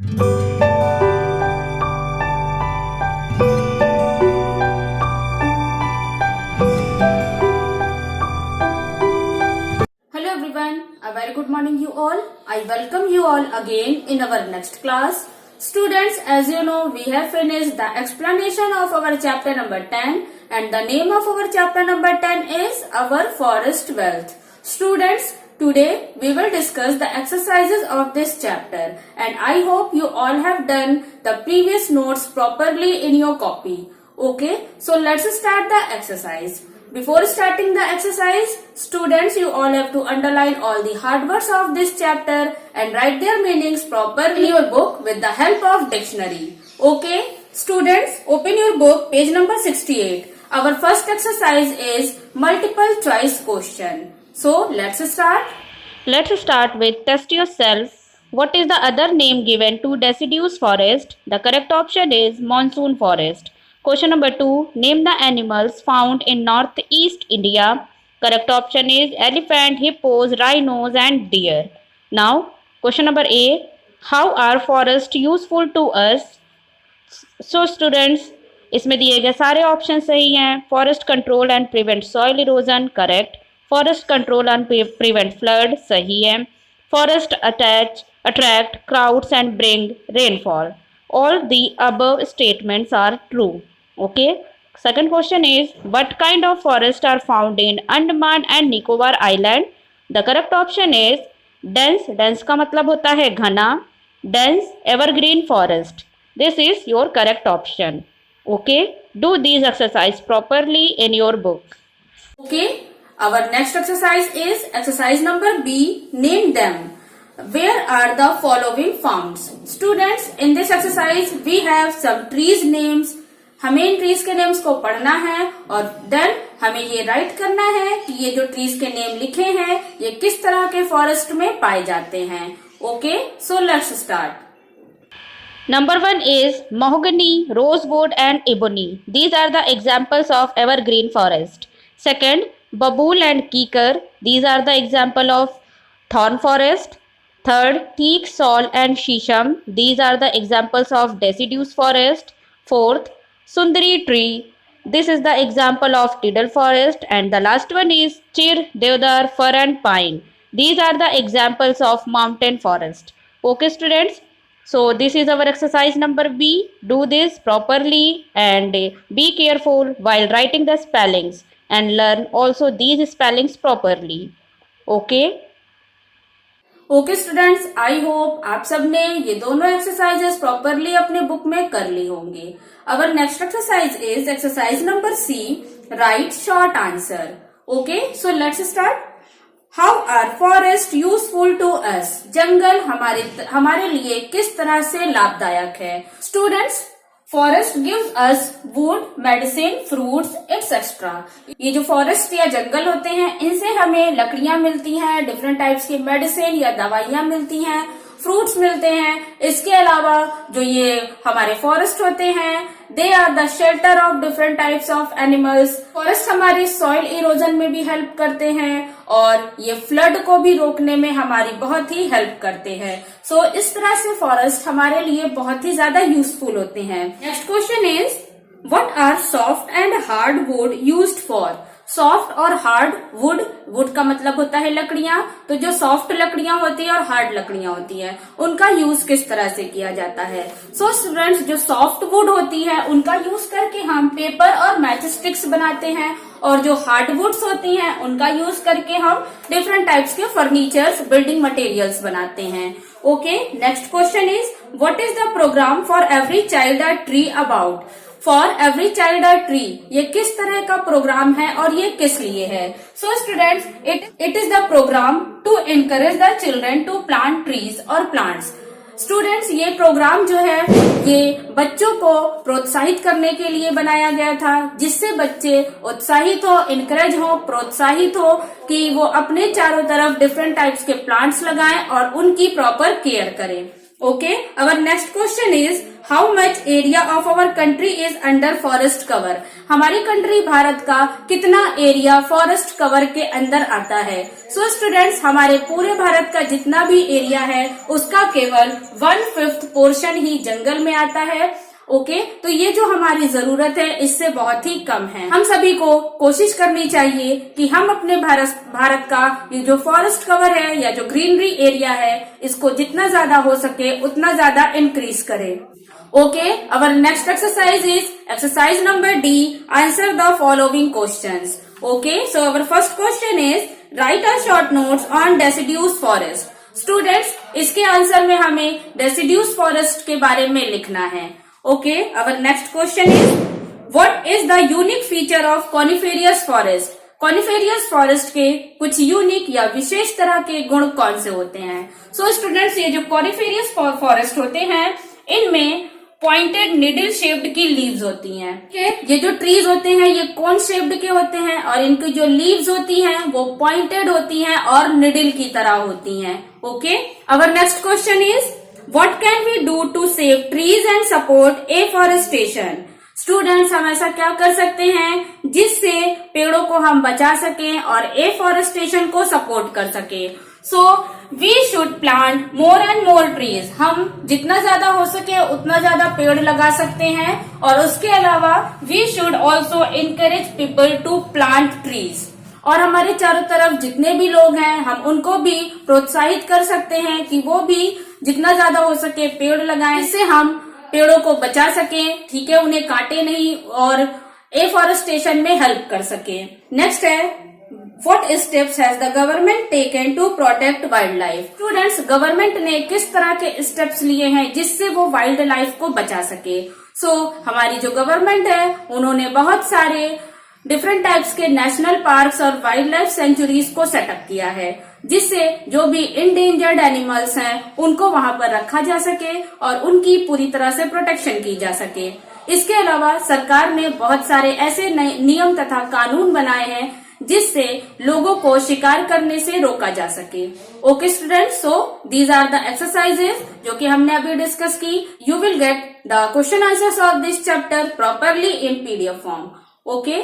Hello everyone, a very good morning you all. I welcome you all again in our next class. Students, as you know, we have finished the explanation of our chapter number 10 and the name of our chapter number 10 is our forest wealth. Students, today we will discuss the exercises of this chapter and I hope you all have done the previous notes properly in your copy. Okay, so let's start the exercise. Before starting the exercise, students, you all have to underline all the hard words of this chapter and write their meanings properly in your book with the help of dictionary. Okay, students, open your book, page number 68. Our first exercise is multiple choice question. So, let's start. Let's start with test yourself. What is the other name given to deciduous forest? The correct option is monsoon forest. Question number 2. Name the animals found in northeast India. Correct option is elephant, hippos, rhinos and deer. Now, question number A. How are forests useful to us? So students, इसमें दिए गए सारे option सही हैं. Forest control and prevent soil erosion correct. Forest control and prevent flood सही है. Forest attract crowds and bring rainfall. All the above statements are true. Okay. Second question is, what kind of forest are found in Andaman and Nicobar Island? The correct option is dense. Dense का मतलब होता है घना. Dense evergreen forest. This is your correct option. Okay. Do these exercise properly in your book. Okay, our next exercise is exercise number B. Name them. Where are the following found? Students, in this exercise we have some trees names. हमें इन trees के names को पढ़ना है और then हमें ये right करना है कि ये जो ट्रीज के नेम लिखे हैं ये किस तरह के फॉरेस्ट में पाए जाते हैं. Okay, so let's start. Number 1 is mahogany, rosewood and ebony. These are the examples of evergreen forest. Second, babool and kikar. These are the example of thorn forest. Third, teak, sal and shisham. These are the examples of deciduous forest. Fourth, sundari tree. This is the example of tidal forest. And the last one is chir, deodar, fir and pine. These are the examples of mountain forest. Okay students. So this is our exercise number B. Do this properly and be careful while writing the spellings and learn also these spellings properly. Okay. Okay students, I hope आप सबने ये दोनों exercises properly अपने book में कर ली होंगे. Our next exercise is exercise number C. Write short answer. Okay, so let's start. How are forest useful to us? जंगल हमारे लिए किस तरह से लाभदायक है? Students, forest gives us wood, medicine, fruits etcetera. ये जो फॉरेस्ट या जंगल होते हैं इनसे हमें लकड़ियां मिलती हैं, डिफरेंट टाइप्स की मेडिसिन या दवाइयां मिलती हैं, फ्रूट्स मिलते हैं. इसके अलावा जो ये हमारे फॉरेस्ट होते हैं they are the shelter of different types of animals. Forest हमारी सॉइल इरोजन में भी हेल्प करते हैं और ये फ्लड को भी रोकने में हमारी बहुत ही हेल्प करते हैं. सो इस तरह से फॉरेस्ट हमारे लिए बहुत ही ज्यादा यूजफुल होते हैं. Next question is, what are soft and hard wood used for? Soft और हार्ड वुड. वुड का मतलब होता है लकड़ियां. तो जो सॉफ्ट लकड़ियां होती है और हार्ड लकड़ियां होती है उनका यूज किस तरह से किया जाता है? सो स्टूडेंट्स, जो सॉफ्ट वुड होती है उनका यूज करके हम पेपर और मैच स्टिक्स बनाते हैं और जो हार्ड वुड्स होती हैं उनका यूज करके हम डिफरेंट टाइप्स के फर्नीचर्स, बिल्डिंग मटेरियल्स बनाते हैं. Okay, next question is, what is the program for every child a tree about? For every child a tree, ये किस तरह का प्रोग्राम है और ये किस लिए है? So students, it is the program to encourage the children to plant trees और प्लांट्स. स्टूडेंट्स, ये प्रोग्राम जो है ये बच्चों को प्रोत्साहित करने के लिए बनाया गया था जिससे बच्चे उत्साहित हो, इनकरेज हो, प्रोत्साहित हो कि वो अपने चारों तरफ डिफरेंट टाइप्स के प्लांट्स लगाएं और उनकी प्रॉपर केयर करें. Okay, our next question is how much area of our country is under forest cover? हमारी कंट्री भारत का कितना एरिया फॉरेस्ट कवर के अंदर आता है? सो स्टूडेंट्स, हमारे पूरे भारत का जितना भी एरिया है उसका केवल 1/5 पोर्शन ही जंगल में आता है। ओके, तो ये जो हमारी जरूरत है इससे बहुत ही कम है। हम सभी को कोशिश करनी चाहिए कि हम अपने भारत का ये जो फॉरेस्ट कवर है या जो ग्रीनरी एरिया है इसको जितना ज्यादा हो सके उतना ज्यादा इंक्रीज करें। Okay, our next exercise is exercise number D, answer the following questions. Okay, so our first question is write a short notes on deciduous forest. Students, इसके आंसर में हमें डेसिड्यूज फॉरेस्ट के बारे में लिखना है। Okay, our next question is what is the unique feature of coniferous forest? Coniferous forest के कुछ यूनिक या विशेष तरह के गुण कौन से होते हैं? So students, ये जो coniferous forest होते हैं इनमें पॉइंटेड निडल शेप्ड की लीव्स होती हैं। ये जो ट्रीज होते हैं ये कोन शेप्ड के होते हैं और इनकी जो लीव्स होती हैं वो पॉइंटेड होती हैं और निडल की तरह होती हैं। Okay, our next question is What can we do to save trees and support afforestation? Students, हम ऐसा क्या कर सकते हैं जिससे पेड़ों को हम बचा सकें और एफॉरेस्टेशन को सपोर्ट कर सके? So we should plant more and more trees. हम जितना ज्यादा हो सके उतना ज्यादा पेड़ लगा सकते हैं और उसके अलावा we should also encourage people to plant trees. और हमारे चारों तरफ जितने भी लोग हैं हम उनको भी प्रोत्साहित कर सकते हैं कि वो भी जितना ज्यादा हो सके पेड़ लगाएं, इससे हम पेड़ों को बचा सकें, ठीक है, उन्हें काटे नहीं और एफॉरेस्टेशन में हेल्प कर सके। नेक्स्ट है what steps has the government taken to protect wildlife? Students, government ने किस तरह के स्टेप्स लिए हैं जिससे वो वाइल्ड लाइफ को बचा सके? हमारी जो गवर्नमेंट है उन्होंने बहुत सारे डिफरेंट टाइप्स के नेशनल पार्क्स और वाइल्ड लाइफ सेंचुरीज को सेटअप किया है जिससे जो भी इंडेंजर्ड एनिमल्स हैं उनको वहां पर रखा जा सके और उनकी पूरी तरह से प्रोटेक्शन की जा सके। इसके अलावा सरकार ने बहुत सारे ऐसे नियम तथा कानून बनाए हैं जिससे लोगों को शिकार करने से रोका जा सके। Okay students, so these are the exercises जो कि हमने अभी डिस्कस की। You will get the question answers of this chapter properly in PDF form. Okay,